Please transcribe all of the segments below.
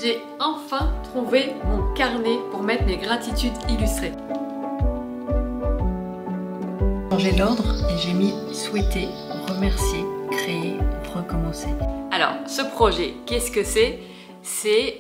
J'ai enfin trouvé mon carnet pour mettre mes gratitudes illustrées. J'ai l'ordre et j'ai mis souhaiter, remercier, créer, recommencer. Alors, ce projet, qu'est-ce que c'est? C'est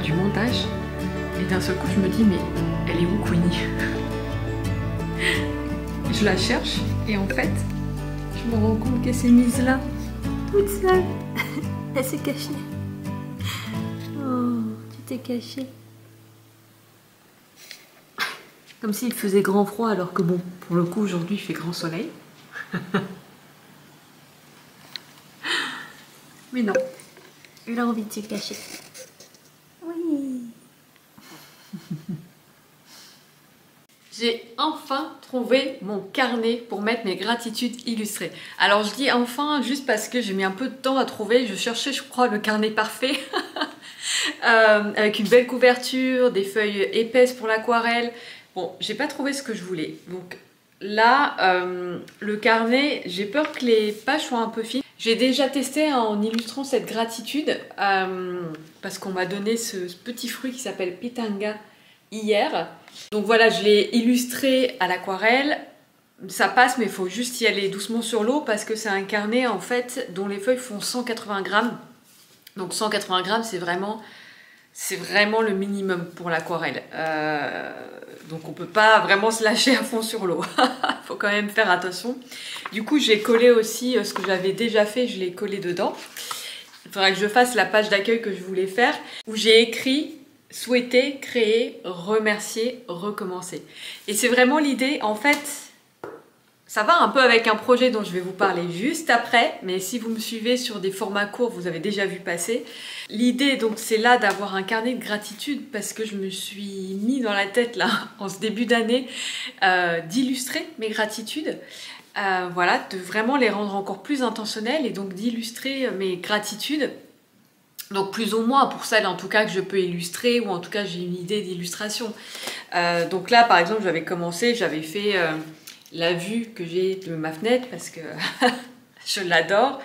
du montage et d'un seul coup je me dis mais elle est où Queenie? Je la cherche et en fait je me rends compte qu'elle s'est mise là toute seule. Elle s'est cachée. Oh, tu t'es cachée. Comme s'il faisait grand froid alors que bon, pour le coup aujourd'hui il fait grand soleil. Mais non, elle a envie de se cacher. Oui. J'ai enfin trouvé mon carnet pour mettre mes gratitudes illustrées. Alors je dis enfin juste parce que j'ai mis un peu de temps à trouver. Je cherchais, je crois, le carnet parfait. Avec une belle couverture, des feuilles épaisses pour l'aquarelle. Bon, j'ai pas trouvé ce que je voulais. Donc là, le carnet, j'ai peur que les pages soient un peu fines. J'ai déjà testé en illustrant cette gratitude parce qu'on m'a donné ce petit fruit qui s'appelle pitanga hier. Donc voilà, je l'ai illustré à l'aquarelle. Ça passe, mais il faut juste y aller doucement sur l'eau parce que c'est un carnet en fait dont les feuilles font 180 grammes. Donc 180 grammes, c'est vraiment le minimum pour l'aquarelle. Donc on peut pas vraiment se lâcher à fond sur l'eau. Il faut quand même faire attention. Du coup, j'ai collé aussi ce que j'avais déjà fait, je l'ai collé dedans. Il faudrait que je fasse la page d'accueil que je voulais faire, où j'ai écrit « Souhaiter, créer, remercier, recommencer ». Et c'est vraiment l'idée, en fait, ça va un peu avec un projet dont je vais vous parler juste après, mais si vous me suivez sur des formats courts, vous avez déjà vu passer. L'idée, donc, c'est là d'avoir un carnet de gratitude, parce que je me suis mis dans la tête, là, en ce début d'année, d'illustrer mes gratitudes. Voilà, de vraiment les rendre encore plus intentionnelles et donc d'illustrer mes gratitudes. Donc plus ou moins pour celles en tout cas que je peux illustrer ou en tout cas j'ai une idée d'illustration. Donc là par exemple j'avais commencé, j'avais fait la vue que j'ai de ma fenêtre parce que je l'adore.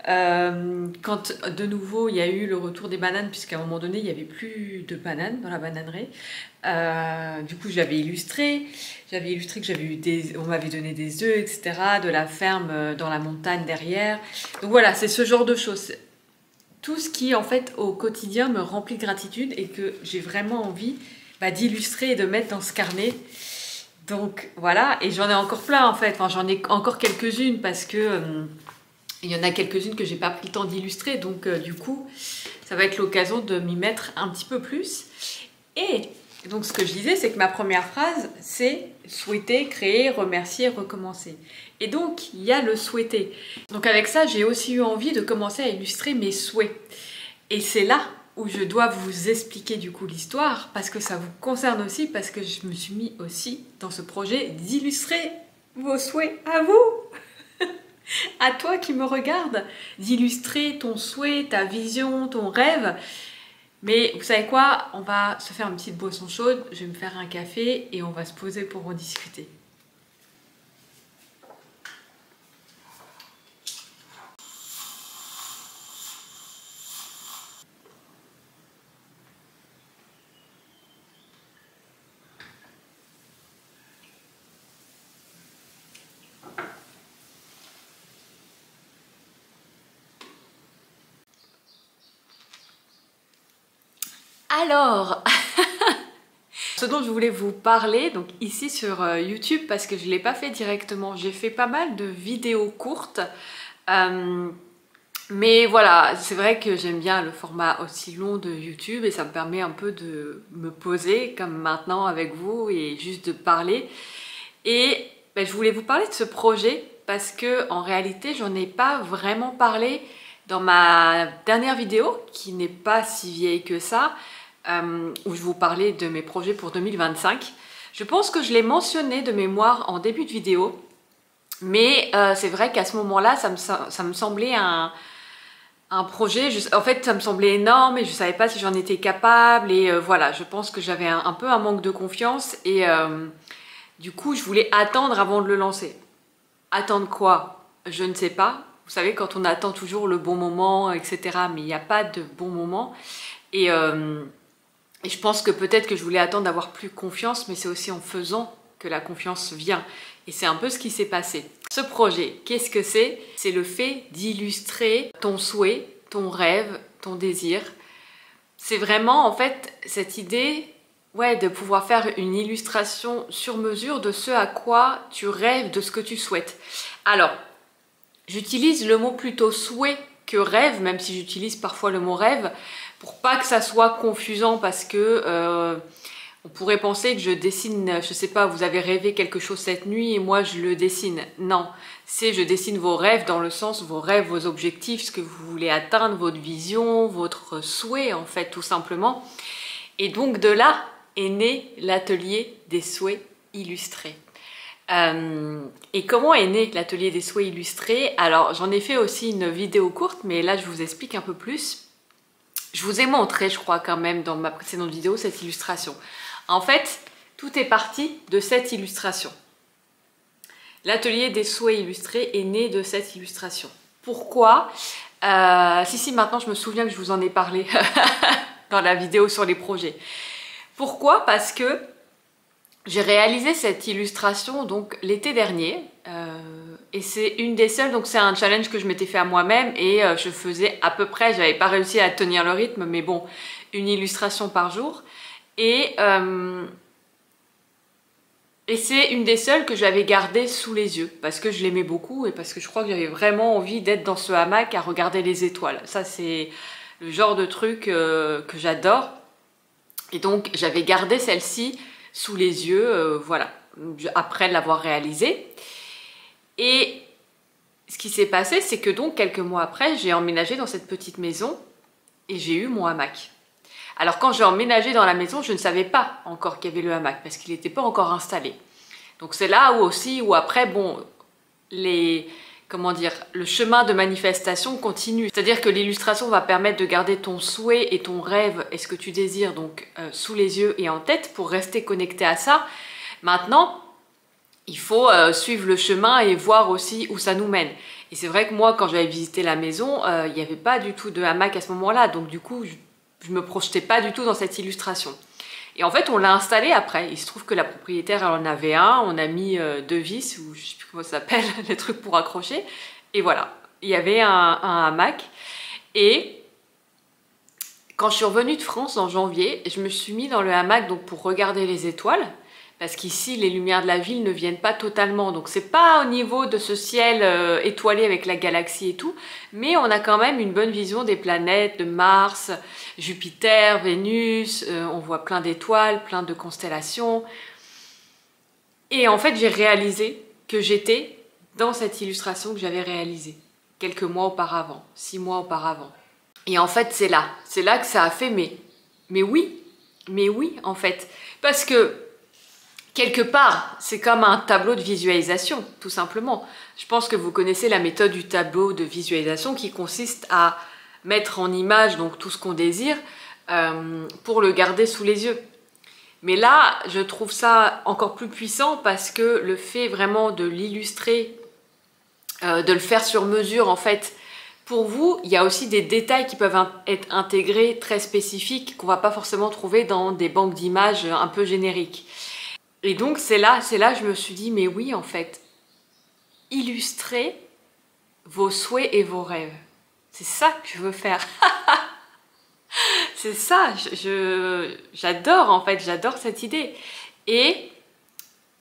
Quand de nouveau il y a eu le retour des bananes, puisqu'à un moment donné il n'y avait plus de bananes dans la bananerie, du coup j'avais illustré que j'avais eu on m'avait donné des œufs, etc., de la ferme dans la montagne derrière. Donc voilà, c'est ce genre de choses, tout ce qui en fait au quotidien me remplit de gratitude et que j'ai vraiment envie d'illustrer et de mettre dans ce carnet. Donc voilà, et j'en ai encore plein en fait, enfin, j'en ai encore quelques-unes parce que il y en a quelques-unes que j'ai pas pris le temps d'illustrer, donc du coup, ça va être l'occasion de m'y mettre un petit peu plus. Et donc ce que je disais, c'est que ma première phrase, c'est souhaiter, créer, remercier, recommencer. Et donc, il y a le souhaiter. Donc avec ça, j'ai aussi eu envie de commencer à illustrer mes souhaits. Et c'est là où je dois vous expliquer du coup l'histoire, parce que ça vous concerne aussi, parce que je me suis mis aussi dans ce projet d'illustrer vos souhaits à vous. À toi qui me regarde, d'illustrer ton souhait, ta vision, ton rêve. Mais vous savez quoi? On va se faire une petite boisson chaude, je vais me faire un café et on va se poser pour en discuter. Alors, ce dont je voulais vous parler, donc ici sur YouTube, parce que je ne l'ai pas fait directement, j'ai fait pas mal de vidéos courtes, mais voilà, c'est vrai que j'aime bien le format aussi long de YouTube et ça me permet un peu de me poser comme maintenant avec vous et juste de parler. Et je voulais vous parler de ce projet parce que en réalité, j'en ai pas vraiment parlé dans ma dernière vidéo, qui n'est pas si vieille que ça, où je vous parlais de mes projets pour 2025. Je pense que je l'ai mentionné de mémoire en début de vidéo, mais c'est vrai qu'à ce moment-là, ça me semblait un projet, en fait ça me semblait énorme et je ne savais pas si j'en étais capable et voilà, je pense que j'avais un peu un manque de confiance et du coup je voulais attendre avant de le lancer. Attendre quoi? Je ne sais pas. Vous savez, quand on attend toujours le bon moment, etc. Mais il n'y a pas de bon moment. Et je pense que peut-être que je voulais attendre d'avoir plus confiance, mais c'est aussi en faisant que la confiance vient. Et c'est un peu ce qui s'est passé. Ce projet, qu'est-ce que c'est? C'est le fait d'illustrer ton souhait, ton rêve, ton désir. C'est vraiment en fait cette idée de pouvoir faire une illustration sur mesure de ce à quoi tu rêves, de ce que tu souhaites. Alors, j'utilise le mot plutôt souhait que rêve, même si j'utilise parfois le mot rêve, pour pas que ça soit confusant parce que on pourrait penser que je dessine, je sais pas, vous avez rêvé quelque chose cette nuit et moi je le dessine. Non, c'est je dessine vos rêves dans le sens vos rêves, vos objectifs, ce que vous voulez atteindre, votre vision, votre souhait en fait tout simplement. Et donc de là est né l'atelier des souhaits illustrés. Et comment est né l'atelier des souhaits illustrés? Alors j'en ai fait aussi une vidéo courte, mais là je vous explique un peu plus. Je vous ai montré, je crois quand même dans ma précédente vidéo, cette illustration. En fait, tout est parti de cette illustration. L'atelier des souhaits illustrés est né de cette illustration. Pourquoi? Si, maintenant je me souviens que je vous en ai parlé dans la vidéo sur les projets. Pourquoi? Parce que J'ai réalisé cette illustration donc l'été dernier et c'est une des seules, donc c'est un challenge que je m'étais fait à moi-même et je faisais à peu près, j'avais pas réussi à tenir le rythme, mais bon, une illustration par jour et c'est une des seules que j'avais gardée sous les yeux parce que je l'aimais beaucoup et parce que je crois que j'avais vraiment envie d'être dans ce hamac à regarder les étoiles. Ça c'est le genre de truc que j'adore et donc j'avais gardé celle-ci sous les yeux, voilà, après l'avoir réalisé. Et ce qui s'est passé, c'est que donc quelques mois après, j'ai emménagé dans cette petite maison et j'ai eu mon hamac. Alors quand j'ai emménagé dans la maison, je ne savais pas encore qu'il y avait le hamac parce qu'il n'était pas encore installé. Donc c'est là où après, bon, comment dire, le chemin de manifestation continue. C'est-à-dire que l'illustration va permettre de garder ton souhait et ton rêve et ce que tu désires donc sous les yeux et en tête pour rester connecté à ça. Maintenant, il faut suivre le chemin et voir aussi où ça nous mène. Et c'est vrai que moi, quand j'avais visité la maison, il n'y avait pas du tout de hamac à ce moment-là. Donc du coup, je me projetais pas du tout dans cette illustration. Et en fait, on l'a installé après. Il se trouve que la propriétaire, elle en avait un. On a mis 2 vis, ou je sais plus comment ça s'appelle, les trucs pour accrocher. Et voilà, il y avait un hamac. Et quand je suis revenue de France en janvier, je me suis mis dans le hamac donc pour regarder les étoiles. Parce qu'ici, les lumières de la ville ne viennent pas totalement. Donc, c'est pas au niveau de ce ciel étoilé avec la galaxie et tout. Mais on a quand même une bonne vision des planètes, de Mars, Jupiter, Vénus. On voit plein d'étoiles, plein de constellations. Et en fait, j'ai réalisé que j'étais dans cette illustration que j'avais réalisée. Quelques mois auparavant, 6 mois auparavant. Et en fait, c'est là que ça a fait mais oui, en fait. Parce que quelque part, c'est comme un tableau de visualisation, tout simplement. Je pense que vous connaissez la méthode du tableau de visualisation qui consiste à mettre en image donc tout ce qu'on désire pour le garder sous les yeux. Mais là, je trouve ça encore plus puissant parce que le fait vraiment de l'illustrer, de le faire sur mesure en fait, pour vous, il y a aussi des détails qui peuvent être intégrés très spécifiques qu'on ne va pas forcément trouver dans des banques d'images un peu génériques. Et donc c'est là je me suis dit, mais oui en fait, illustrez vos souhaits et vos rêves. C'est ça que je veux faire. C'est ça, j'adore en fait, j'adore cette idée. Et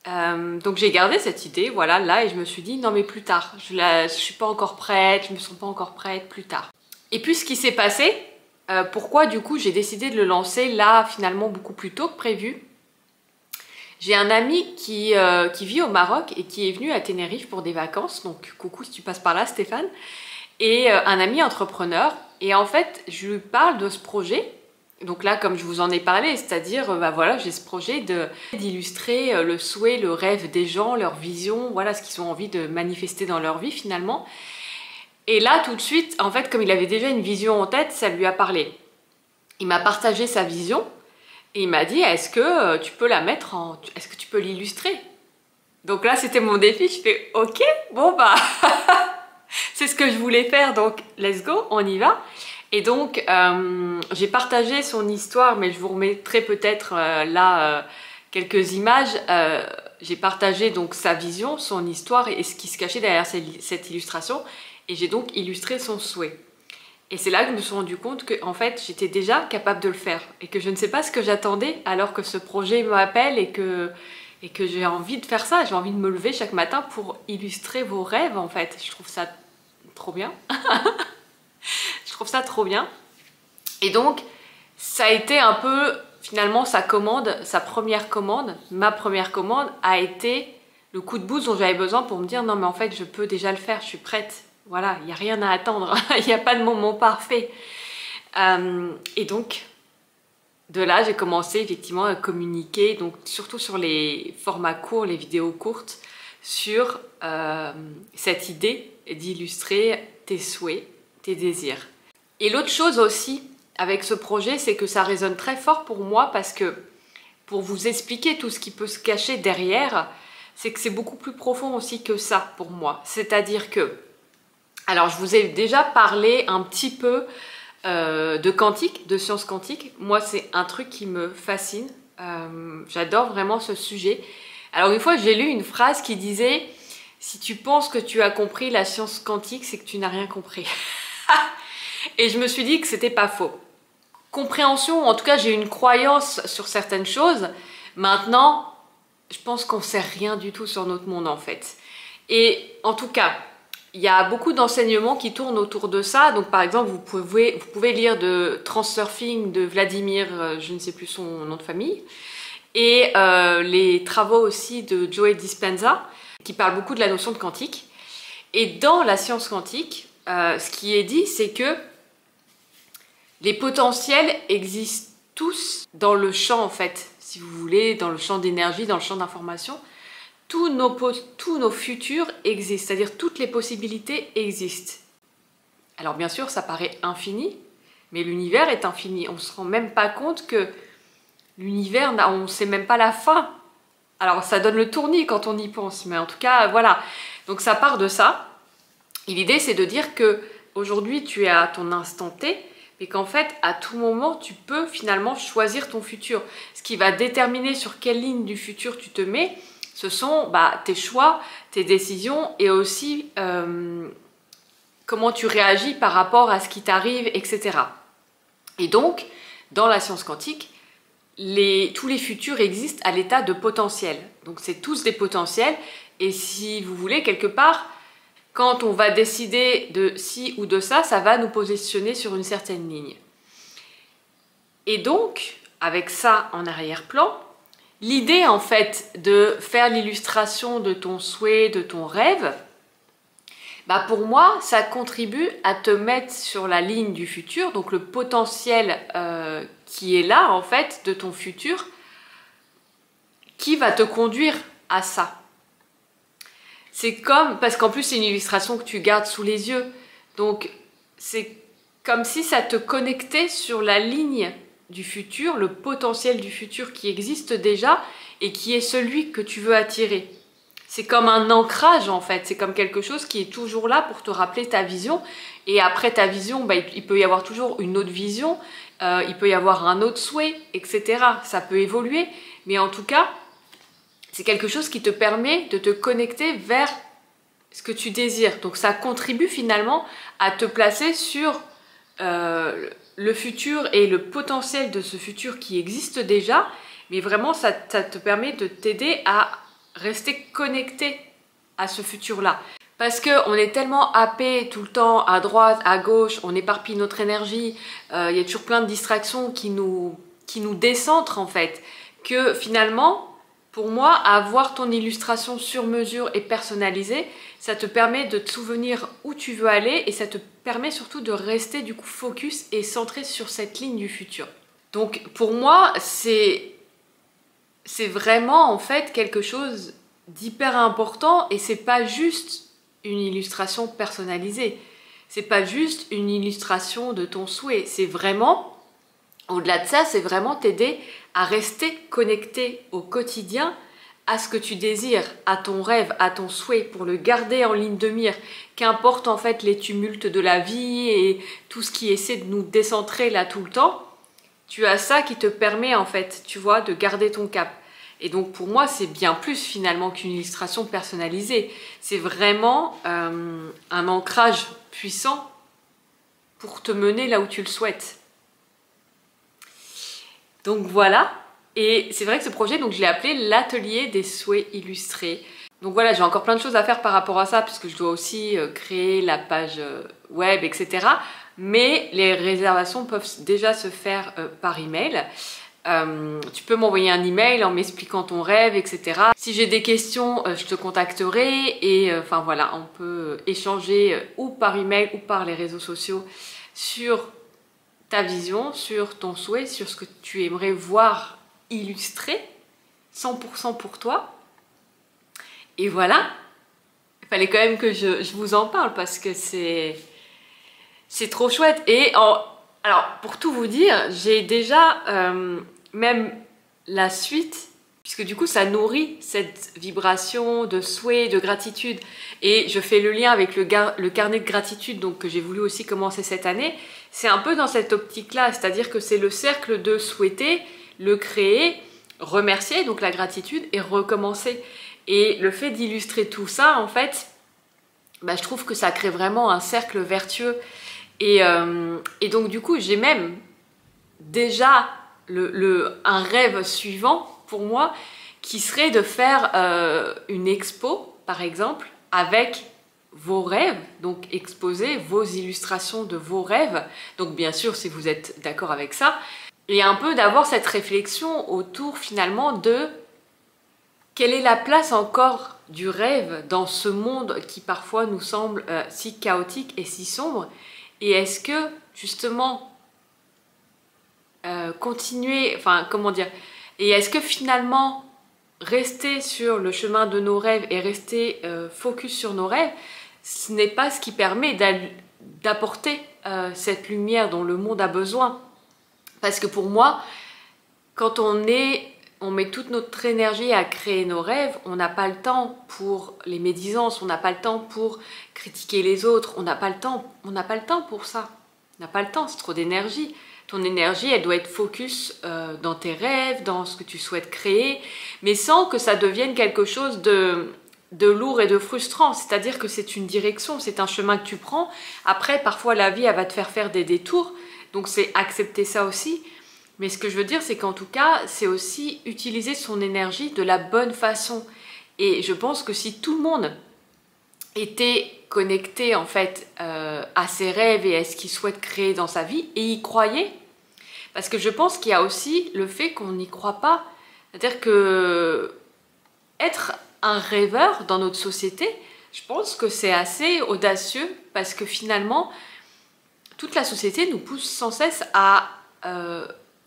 donc j'ai gardé cette idée, voilà, là, et je me suis dit, non mais plus tard, je suis pas encore prête, je me sens pas encore prête, plus tard. Et puis ce qui s'est passé, pourquoi du coup j'ai décidé de le lancer là finalement beaucoup plus tôt que prévu. J'ai un ami qui vit au Maroc et qui est venu à Tenerife pour des vacances, donc coucou si tu passes par là Stéphane, et un ami entrepreneur, et en fait je lui parle de ce projet, donc là comme je vous en ai parlé, c'est-à-dire bah voilà, j'ai ce projet d'illustrer le souhait, le rêve des gens, leur vision, voilà ce qu'ils ont envie de manifester dans leur vie finalement. Et là tout de suite, en fait comme il avait déjà une vision en tête, ça lui a parlé. Il m'a partagé sa vision, et il m'a dit, est-ce que tu peux la mettre en... Est-ce que tu peux l'illustrer? Donc là, c'était mon défi. Je fais, ok, bon bah, c'est ce que je voulais faire, donc let's go, on y va. Et donc, j'ai partagé son histoire, mais je vous remettrai peut-être quelques images. J'ai partagé donc sa vision, son histoire et ce qui se cachait derrière cette illustration. Et j'ai donc illustré son souhait. Et c'est là que je me suis rendu compte que en fait, j'étais déjà capable de le faire et que je ne sais pas ce que j'attendais alors que ce projet m'appelle et que j'ai envie de faire ça. J'ai envie de me lever chaque matin pour illustrer vos rêves en fait. Je trouve ça trop bien. Je trouve ça trop bien. Et donc, ça a été un peu finalement sa première commande, ma première commande a été le coup de boost dont j'avais besoin pour me dire non mais en fait je peux déjà le faire, je suis prête. Voilà, il n'y a rien à attendre, il n'y a pas de moment parfait. Et donc, de là, j'ai commencé effectivement à communiquer, donc surtout sur les formats courts, les vidéos courtes, sur cette idée d'illustrer tes souhaits, tes désirs. Et l'autre chose aussi avec ce projet, c'est que ça résonne très fort pour moi parce que pour vous expliquer tout ce qui peut se cacher derrière, c'est que c'est beaucoup plus profond aussi que ça pour moi. C'est-à-dire que alors, je vous ai déjà parlé un petit peu de quantique, de science quantique. Moi, c'est un truc qui me fascine. J'adore vraiment ce sujet. Alors une fois, j'ai lu une phrase qui disait « Si tu penses que tu as compris la science quantique, c'est que tu n'as rien compris. » Et je me suis dit que c'était pas faux. Compréhension, en tout cas, j'ai une croyance sur certaines choses. Maintenant, je pense qu'on ne sait rien du tout sur notre monde, en fait. Et en tout cas, il y a beaucoup d'enseignements qui tournent autour de ça. Donc, par exemple, vous pouvez lire de Transurfing de Vladimir, je ne sais plus son nom de famille, et les travaux aussi de Joe Dispenza, qui parlent beaucoup de la notion de quantique. Et dans la science quantique, ce qui est dit, c'est que les potentiels existent tous dans le champ, en fait, si vous voulez, dans le champ d'énergie, dans le champ d'information. Tous nos futurs existent, c'est-à-dire toutes les possibilités existent. Alors bien sûr, ça paraît infini, mais l'univers est infini. On ne se rend même pas compte que l'univers, on ne sait même pas la fin. Alors ça donne le tournis quand on y pense, mais en tout cas, voilà. Donc ça part de ça. Et l'idée, c'est de dire que aujourd'hui, tu es à ton instant T, mais qu'en fait, à tout moment, tu peux finalement choisir ton futur. Ce qui va déterminer sur quelle ligne du futur tu te mets, ce sont tes choix, tes décisions et aussi comment tu réagis par rapport à ce qui t'arrive, etc. Et donc, dans la science quantique, tous les futurs existent à l'état de potentiel. Donc, c'est tous des potentiels. Et si vous voulez, quelque part, quand on va décider de ci ou de ça, ça va nous positionner sur une certaine ligne. Et donc, avec ça en arrière-plan, l'idée en fait de faire l'illustration de ton souhait, de ton rêve, pour moi, ça contribue à te mettre sur la ligne du futur, donc le potentiel qui est là en fait de ton futur, qui va te conduire à ça. C'est comme, parce qu'en plus c'est une illustration que tu gardes sous les yeux, donc c'est comme si ça te connectait sur la ligne du futur, le potentiel du futur qui existe déjà et qui est celui que tu veux attirer. C'est comme un ancrage en fait, c'est comme quelque chose qui est toujours là pour te rappeler ta vision. Et après ta vision, il peut y avoir toujours une autre vision, il peut y avoir un autre souhait, etc. Ça peut évoluer, mais en tout cas, c'est quelque chose qui te permet de te connecter vers ce que tu désires. Donc ça contribue finalement à te placer sur le futur et le potentiel de ce futur qui existe déjà, mais vraiment ça te permet de t'aider à rester connecté à ce futur-là. Parce qu'on est tellement happé tout le temps à droite, à gauche, on éparpille notre énergie, il y a toujours plein de distractions qui nous décentrent en fait, que finalement, pour moi, avoir ton illustration sur mesure et personnalisée, ça te permet de te souvenir où tu veux aller et ça te permet surtout de rester du coup focus et centré sur cette ligne du futur. Donc pour moi, c'est vraiment en fait quelque chose d'hyper important et c'est pas juste une illustration personnalisée. C'est pas juste une illustration de ton souhait. C'est vraiment, au-delà de ça, c'est vraiment t'aider à rester connecté au quotidien à ce que tu désires, à ton rêve, à ton souhait, pour le garder en ligne de mire. Qu'importe en fait les tumultes de la vie et tout ce qui essaie de nous décentrer là tout le temps, tu as ça qui te permet en fait, tu vois, de garder ton cap. Et donc pour moi, c'est bien plus finalement qu'une illustration personnalisée. C'est vraiment un ancrage puissant pour te mener là où tu le souhaites. Donc voilà, et c'est vrai que ce projet, donc je l'ai appelé l'atelier des souhaits illustrés. Donc voilà, j'ai encore plein de choses à faire par rapport à ça, puisque je dois aussi créer la page web, etc. Mais les réservations peuvent déjà se faire par email. Tu peux m'envoyer un email en m'expliquant ton rêve, etc. Si j'ai des questions, je te contacterai et enfin voilà, on peut échanger ou par email ou par les réseaux sociaux sur ta vision, sur ton souhait, sur ce que tu aimerais voir illustré 100% pour toi. Et voilà, il fallait quand même que je vous en parle parce que c'est trop chouette. Et alors, pour tout vous dire, j'ai déjà même la suite, puisque du coup, ça nourrit cette vibration de souhait, de gratitude. Et je fais le lien avec le carnet de gratitude donc, que j'ai voulu aussi commencer cette année. C'est un peu dans cette optique-là, c'est-à-dire que c'est le cercle de souhaiter, le créer, remercier, donc la gratitude, et recommencer. Et le fait d'illustrer tout ça, en fait, bah, je trouve que ça crée vraiment un cercle vertueux. Et donc du coup, j'ai même déjà un rêve suivant pour moi, qui serait de faire une expo, par exemple, avec vos rêves, donc exposer vos illustrations de vos rêves, donc bien sûr si vous êtes d'accord avec ça, et un peu d'avoir cette réflexion autour finalement de quelle est la place encore du rêve dans ce monde qui parfois nous semble si chaotique et si sombre, et est-ce que justement continuer, enfin comment dire, et est-ce que finalement rester sur le chemin de nos rêves et rester focus sur nos rêves, ce n'est pas ce qui permet d'apporter cette lumière dont le monde a besoin. Parce que pour moi, quand on met toute notre énergie à créer nos rêves, on n'a pas le temps pour les médisances, on n'a pas le temps pour critiquer les autres, on n'a pas le temps pour ça. On n'a pas le temps, c'est trop d'énergie. Ton énergie, elle doit être focus dans tes rêves, dans ce que tu souhaites créer, mais sans que ça devienne quelque chose de lourd et de frustrant. C'est-à-dire que c'est une direction, c'est un chemin que tu prends. Après, parfois, la vie, elle va te faire des détours. Donc, c'est accepter ça aussi. Mais ce que je veux dire, c'est qu'en tout cas, c'est aussi utiliser son énergie de la bonne façon. Et je pense que si tout le monde était connecté en fait à ses rêves et à ce qu'il souhaite créer dans sa vie et y croyait, parce que je pense qu'il y a aussi le fait qu'on n'y croit pas, c'est-à-dire que être un rêveur dans notre société, je pense que c'est assez audacieux parce que finalement toute la société nous pousse sans cesse à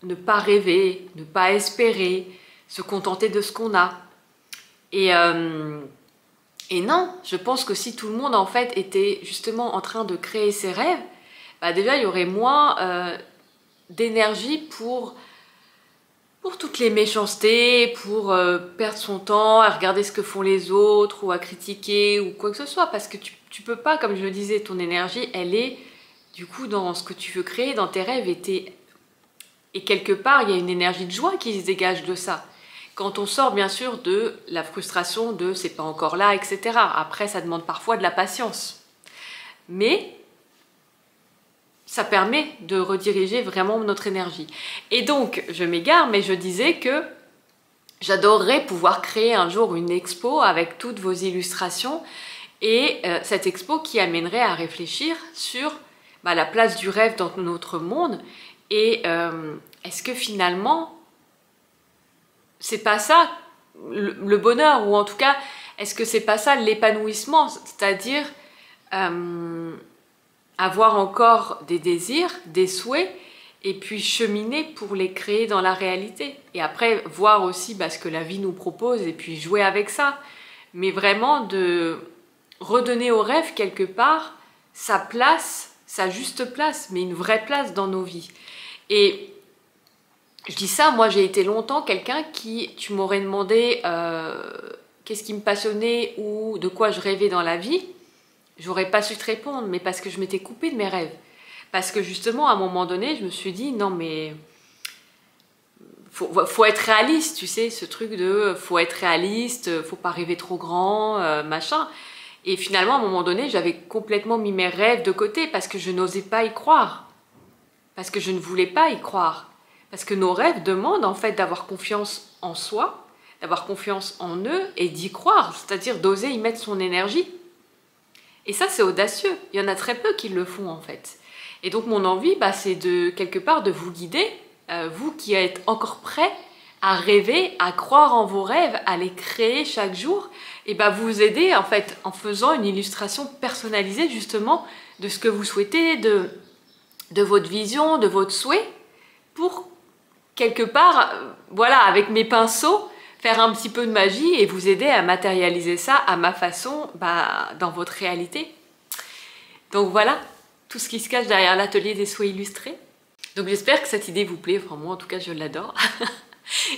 ne pas rêver, ne pas espérer, se contenter de ce qu'on a. Et non, je pense que si tout le monde en fait était justement en train de créer ses rêves, bah déjà il y aurait moins d'énergie pour toutes les méchancetés, pour perdre son temps à regarder ce que font les autres ou à critiquer ou quoi que ce soit. Parce que tu peux pas, comme je le disais, ton énergie, elle est du coup dans ce que tu veux créer, dans tes rêves. Et quelque part, il y a une énergie de joie qui se dégage de ça. Quand on sort bien sûr de la frustration de c'est pas encore là, etc. Après, ça demande parfois de la patience. Mais ça permet de rediriger vraiment notre énergie. Et donc, je m'égare, mais je disais que j'adorerais pouvoir créer un jour une expo avec toutes vos illustrations et cette expo qui amènerait à réfléchir sur la place du rêve dans notre monde et est-ce que finalement c'est pas ça le bonheur, ou en tout cas est-ce que c'est pas ça l'épanouissement, c'est-à-dire avoir encore des désirs, des souhaits, et puis cheminer pour les créer dans la réalité. Et après, voir aussi ce que la vie nous propose, et puis jouer avec ça. Mais vraiment de redonner au rêve quelque part sa place, sa juste place, mais une vraie place dans nos vies. Et je dis ça, moi j'ai été longtemps quelqu'un qui, tu m'aurais demandé qu'est-ce qui me passionnait ou de quoi je rêvais dans la vie, j'aurais pas su te répondre, mais parce que je m'étais coupée de mes rêves. Parce que justement, à un moment donné, je me suis dit, non mais faut être réaliste, tu sais, ce truc de faut être réaliste, faut pas rêver trop grand, machin. Et finalement, à un moment donné, j'avais complètement mis mes rêves de côté parce que je n'osais pas y croire. Parce que je ne voulais pas y croire. Parce que nos rêves demandent en fait d'avoir confiance en soi, d'avoir confiance en eux et d'y croire, c'est-à-dire d'oser y mettre son énergie. Et ça, c'est audacieux. Il y en a très peu qui le font, en fait. Et donc, mon envie, c'est de, quelque part, de vous guider, vous qui êtes encore prêts à rêver, à croire en vos rêves, à les créer chaque jour, et vous aider, en fait, en faisant une illustration personnalisée, justement, de ce que vous souhaitez, de votre vision, de votre souhait, pour, quelque part, voilà, avec mes pinceaux, faire un petit peu de magie et vous aider à matérialiser ça à ma façon dans votre réalité. Donc voilà, tout ce qui se cache derrière l'atelier des souhaits illustrés. Donc j'espère que cette idée vous plaît, enfin moi en tout cas je l'adore.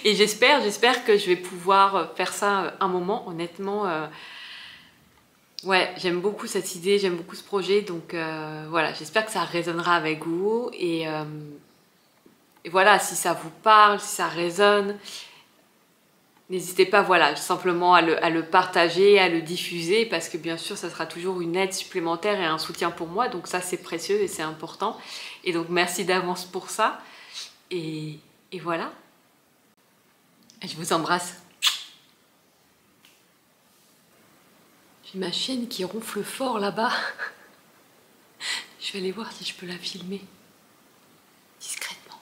Et j'espère que je vais pouvoir faire ça un moment, honnêtement. Ouais, j'aime beaucoup cette idée, j'aime beaucoup ce projet, donc voilà, j'espère que ça résonnera avec vous. Et voilà, si ça vous parle, si ça résonne, n'hésitez pas, voilà, simplement à le partager, à le diffuser, parce que bien sûr, ça sera toujours une aide supplémentaire et un soutien pour moi. Donc ça, c'est précieux et c'est important. Et donc, merci d'avance pour ça. Et voilà. Je vous embrasse. J'ai ma chienne qui ronfle fort là-bas. Je vais aller voir si je peux la filmer discrètement.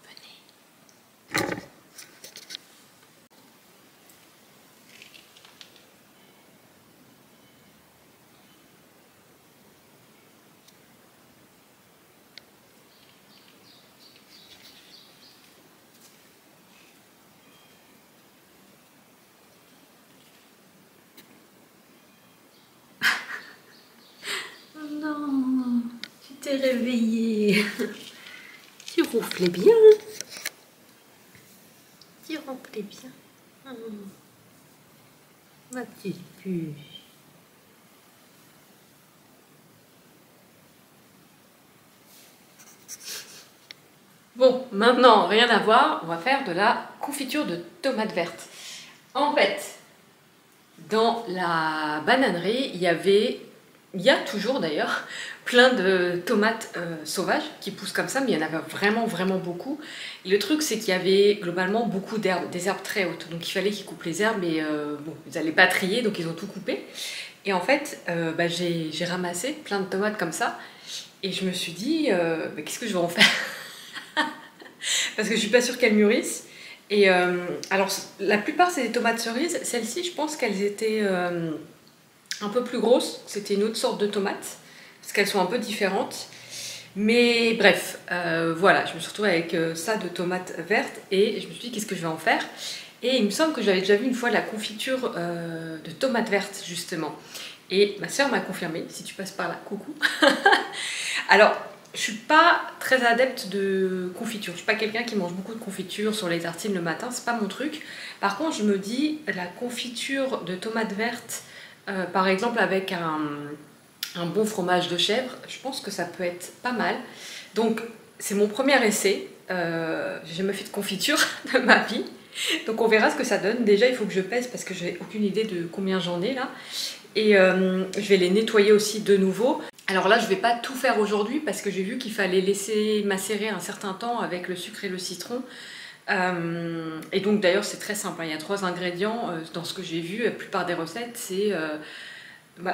Venez. Non, tu t'es réveillée. Tu ronflais bien. Tu ronflais bien. Ma petite puce. Bon, maintenant, rien à voir, on va faire de la confiture de tomates vertes. En fait, dans la bananerie, il y a toujours d'ailleurs plein de tomates sauvages qui poussent comme ça, mais il y en avait vraiment beaucoup. Et le truc, c'est qu'il y avait globalement beaucoup d'herbes, des herbes très hautes, donc il fallait qu'ils coupent les herbes, mais bon, ils n'allaient pas trier, donc ils ont tout coupé. Et en fait, j'ai ramassé plein de tomates comme ça, et je me suis dit, qu'est-ce que je vais en faire? Parce que je suis pas sûre qu'elles mûrissent. Et alors, la plupart c'est des tomates cerises. Celles-ci, je pense qu'elles étaient un peu plus grosses. C'était une autre sorte de tomate, parce qu'elles sont un peu différentes. Mais bref, voilà, je me suis retrouvée avec ça de tomates vertes et je me suis dit, qu'est-ce que je vais en faire? Et il me semble que j'avais déjà vu une fois la confiture de tomates vertes, justement. Et ma soeur m'a confirmé, si tu passes par là, coucou. Alors, je suis pas très adepte de confiture. Je suis pas quelqu'un qui mange beaucoup de confiture sur les tartines le matin, c'est pas mon truc. Par contre, je me dis, la confiture de tomates vertes, par exemple avec un bon fromage de chèvre, je pense que ça peut être pas mal. Donc, c'est mon premier essai. J'ai jamais fait de confiture de ma vie. Donc, on verra ce que ça donne. Déjà, il faut que je pèse parce que j'ai aucune idée de combien j'en ai là. Et je vais les nettoyer aussi de nouveau. Alors là, je ne vais pas tout faire aujourd'hui parce que j'ai vu qu'il fallait laisser macérer un certain temps avec le sucre et le citron. Et donc d'ailleurs, c'est très simple. Il y a 3 ingrédients dans ce que j'ai vu. La plupart des recettes, c'est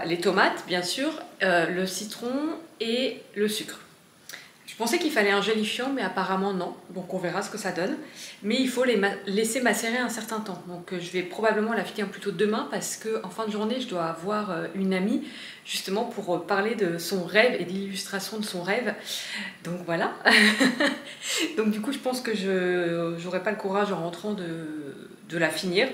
les tomates, bien sûr, le citron et le sucre. Je pensais qu'il fallait un gélifiant, mais apparemment non. Donc on verra ce que ça donne. Mais il faut les laisser macérer un certain temps. Donc je vais probablement la finir plutôt demain parce qu'en fin de journée, je dois avoir une amie justement pour parler de son rêve et de l'illustration de son rêve. Donc voilà. Donc du coup, je pense que je n'aurai pas le courage en rentrant de la finir.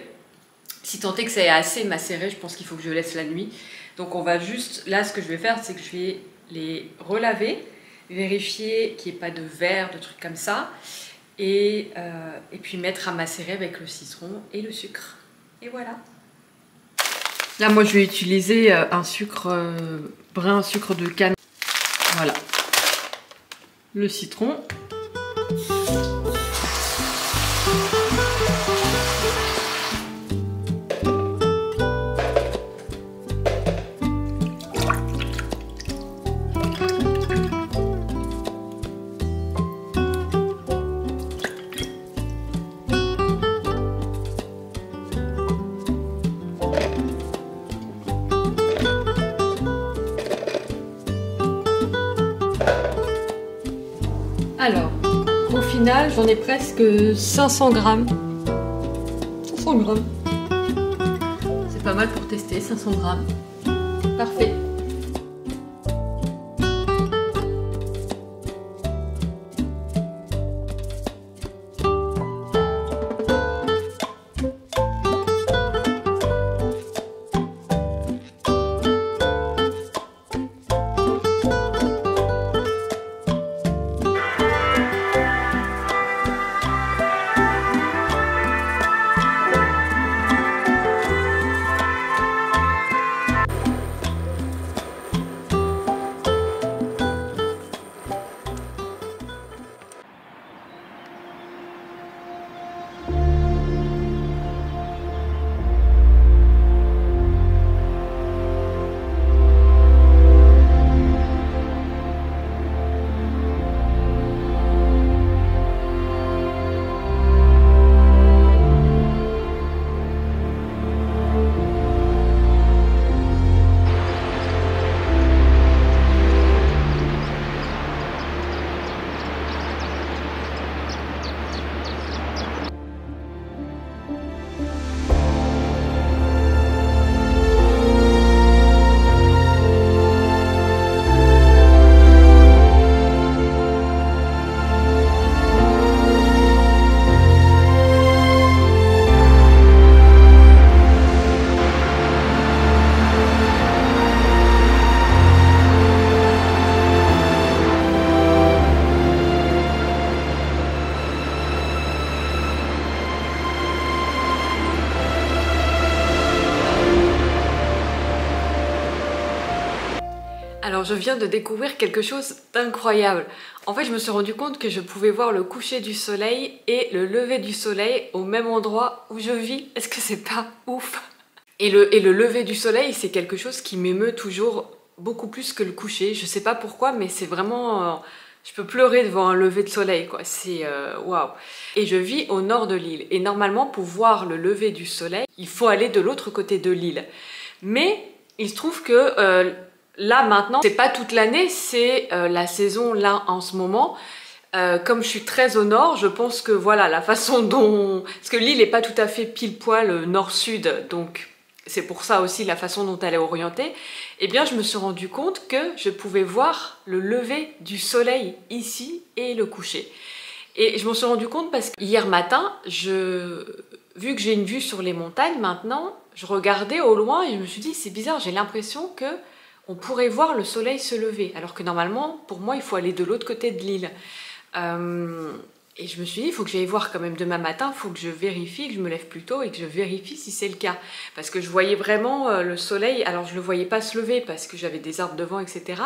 Si tant est que c'est assez macéré, je pense qu'il faut que je laisse la nuit. Donc on va juste... Là, ce que je vais faire, c'est que je vais les relaver, vérifier qu'il n'y ait pas de verre, de trucs comme ça, et puis mettre à macérer avec le citron et le sucre. Et voilà. Là, moi, je vais utiliser un sucre brun, un sucre de canne. Voilà. Le citron. Alors, au final, j'en ai presque 500 grammes. 500 grammes. C'est pas mal pour tester, 500 grammes. Parfait. Alors je viens de découvrir quelque chose d'incroyable. En fait je me suis rendu compte que je pouvais voir le coucher du soleil et le lever du soleil au même endroit où je vis. Est-ce que c'est pas ouf? Et le lever du soleil, c'est quelque chose qui m'émeut toujours beaucoup plus que le coucher. Je sais pas pourquoi, mais c'est vraiment... je peux pleurer devant un lever de soleil, quoi. C'est... waouh. Et je vis au nord de l'île. Et normalement, pour voir le lever du soleil, il faut aller de l'autre côté de l'île. Mais il se trouve que là, maintenant, c'est pas toute l'année, c'est la saison là, en ce moment. Comme je suis très au nord, je pense que voilà, la façon dont... Parce que l'île n'est pas tout à fait pile poil nord-sud, donc... c'est pour ça aussi la façon dont elle est orientée, eh bien je me suis rendu compte que je pouvais voir le lever du soleil ici et le coucher. Et je m'en suis rendu compte parce que hier matin, vu que j'ai une vue sur les montagnes maintenant, je regardais au loin et je me suis dit c'est bizarre, j'ai l'impression que on pourrait voir le soleil se lever, alors que normalement pour moi il faut aller de l'autre côté de l'île. Et je me suis dit, il faut que j'aille voir quand même demain matin, il faut que je vérifie, que je me lève plus tôt et que je vérifie si c'est le cas. Parce que je voyais vraiment le soleil, alors je ne le voyais pas se lever parce que j'avais des arbres devant, etc.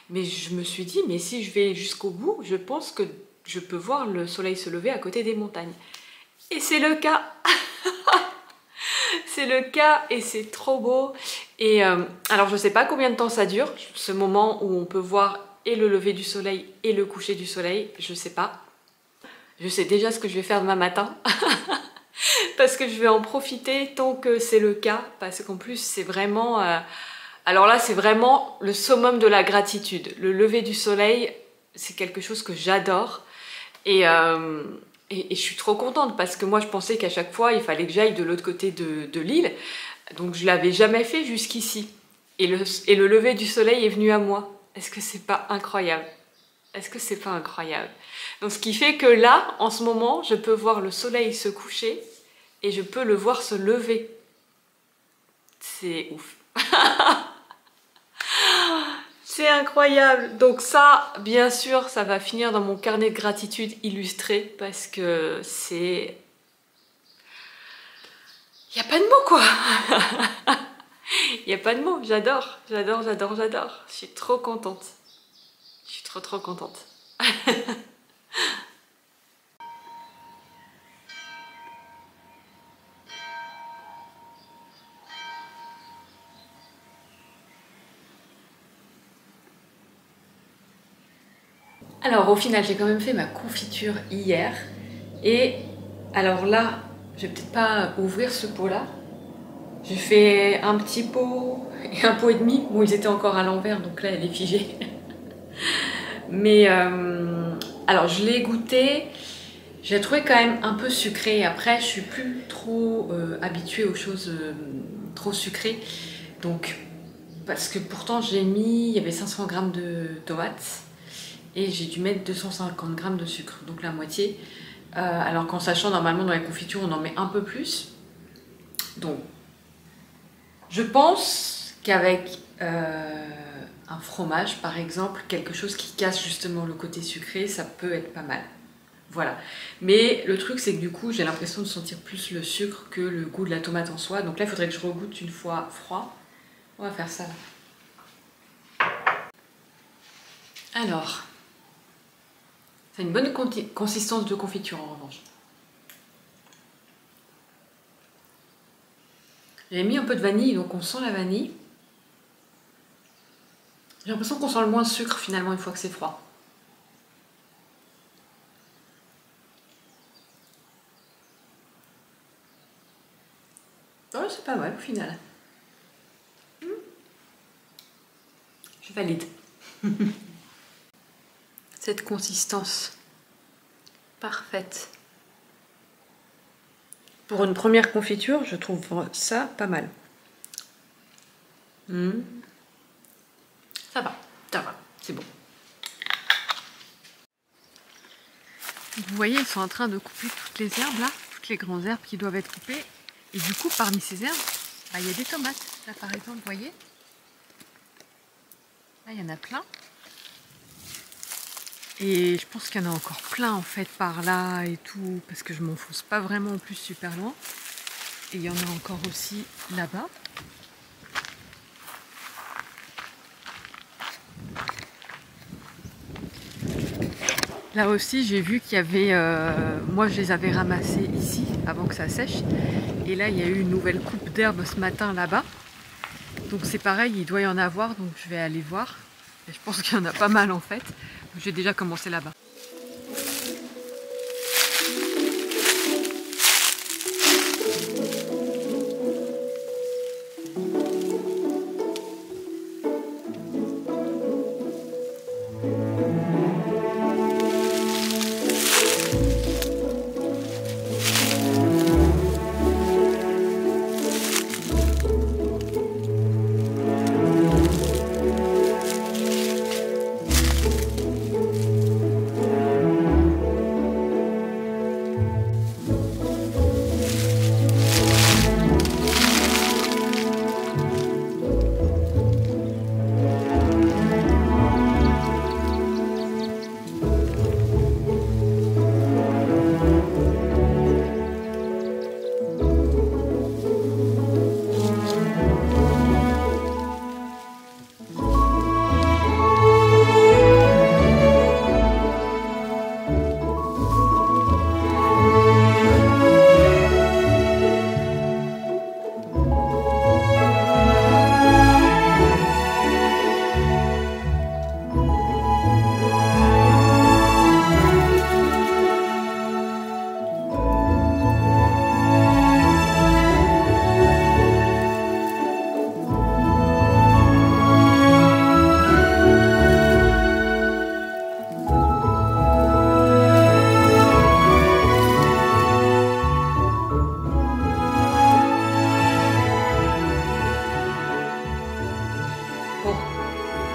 Mais je me suis dit, mais si je vais jusqu'au bout, je pense que je peux voir le soleil se lever à côté des montagnes. Et c'est le cas. C'est le cas et c'est trop beau. Et alors je ne sais pas combien de temps ça dure, ce moment où on peut voir et le lever du soleil et le coucher du soleil, je ne sais pas. Je sais déjà ce que je vais faire demain matin parce que je vais en profiter tant que c'est le cas, parce qu'en plus c'est vraiment... alors là c'est vraiment le summum de la gratitude. Le lever du soleil, c'est quelque chose que j'adore et je suis trop contente parce que moi je pensais qu'à chaque fois il fallait que j'aille de l'autre côté de l'île, donc je l'avais jamais fait jusqu'ici et le lever du soleil est venu à moi. Est-ce que c'est pas incroyable? Est-ce que c'est pas incroyable? Donc ce qui fait que là, en ce moment, je peux voir le soleil se coucher et je peux le voir se lever. C'est ouf. C'est incroyable. Donc ça, bien sûr, ça va finir dans mon carnet de gratitude illustré parce que c'est... Il n'y a pas de mots, quoi. Il n'y a pas de mots. J'adore, j'adore, j'adore, j'adore. Je suis trop contente. Je suis trop contente. Alors au final j'ai quand même fait ma confiture hier et alors là je vais peut-être pas ouvrir ce pot là, j'ai fait un petit pot et un pot et demi, bon ils étaient encore à l'envers donc là elle est figée mais alors je l'ai goûté, je l'ai trouvé quand même un peu sucré. Après je suis plus trop habituée aux choses trop sucrées, donc parce que pourtant j'ai mis, il y avait 500 g de tomates et j'ai dû mettre 250 g de sucre, donc la moitié. Alors qu'en sachant, normalement dans la confiture on en met un peu plus. Donc je pense qu'avec un fromage par exemple, quelque chose qui casse justement le côté sucré, ça peut être pas mal. Voilà. Mais le truc c'est que du coup j'ai l'impression de sentir plus le sucre que le goût de la tomate en soi. Donc là il faudrait que je regoute une fois froid. On va faire ça là. Alors... c'est une bonne consistance de confiture en revanche. J'ai mis un peu de vanille, donc on sent la vanille. J'ai l'impression qu'on sent le moins de sucre finalement une fois que c'est froid. Oh, c'est pas mal au final. Je valide. Cette consistance parfaite. Pour une première confiture, je trouve ça pas mal. Ça va, c'est bon. Vous voyez, ils sont en train de couper toutes les herbes là, toutes les grandes herbes qui doivent être coupées. Et du coup, parmi ces herbes, bah, il y a des tomates. Là par exemple, vous voyez, là il y en a plein. Et je pense qu'il y en a encore plein en fait par là et tout, parce que je m'enfonce pas vraiment en plus super loin. Et il y en a encore aussi là-bas. Là aussi, j'ai vu qu'il y avait... moi, je les avais ramassés ici, avant que ça sèche. Et là, il y a eu une nouvelle coupe d'herbe ce matin, là-bas. Donc c'est pareil, il doit y en avoir, donc je vais aller voir. Et je pense qu'il y en a pas mal, en fait. J'ai déjà commencé là-bas.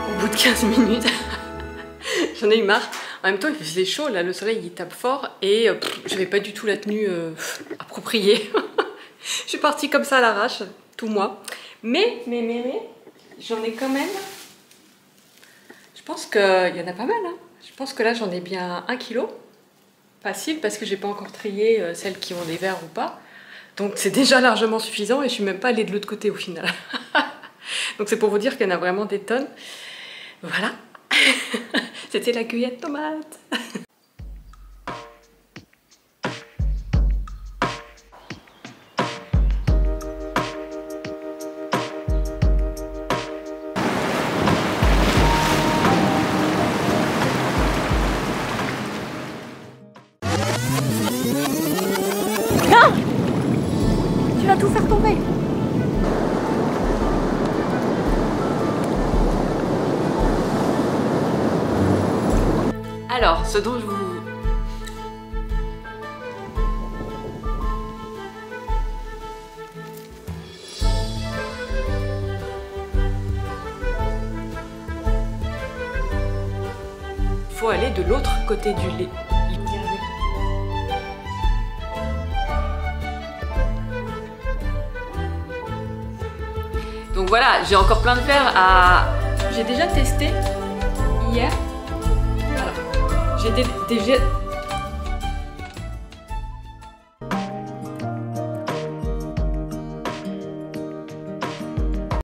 Au bout de 15 minutes, j'en ai eu marre. En même temps, il faisait chaud, là, le soleil il tape fort et j'avais pas du tout la tenue appropriée. Je suis partie comme ça à l'arrache, tout moi. Mais, j'en ai quand même. Je pense qu'il y en a pas mal. Hein. Je pense que là, j'en ai bien 1 kilo. Facile, parce que j'ai pas encore trié celles qui ont des verres ou pas. Donc c'est déjà largement suffisant et je suis même pas allée de l'autre côté au final. Donc c'est pour vous dire qu'il y en a vraiment des tonnes. Voilà. C'était la cueillette tomate. Ah! Tu vas tout faire tomber. Alors, ce dont je vous... faut aller de l'autre côté du lait. Donc voilà, j'ai encore plein de verres à... J'ai déjà testé hier. J'ai déjà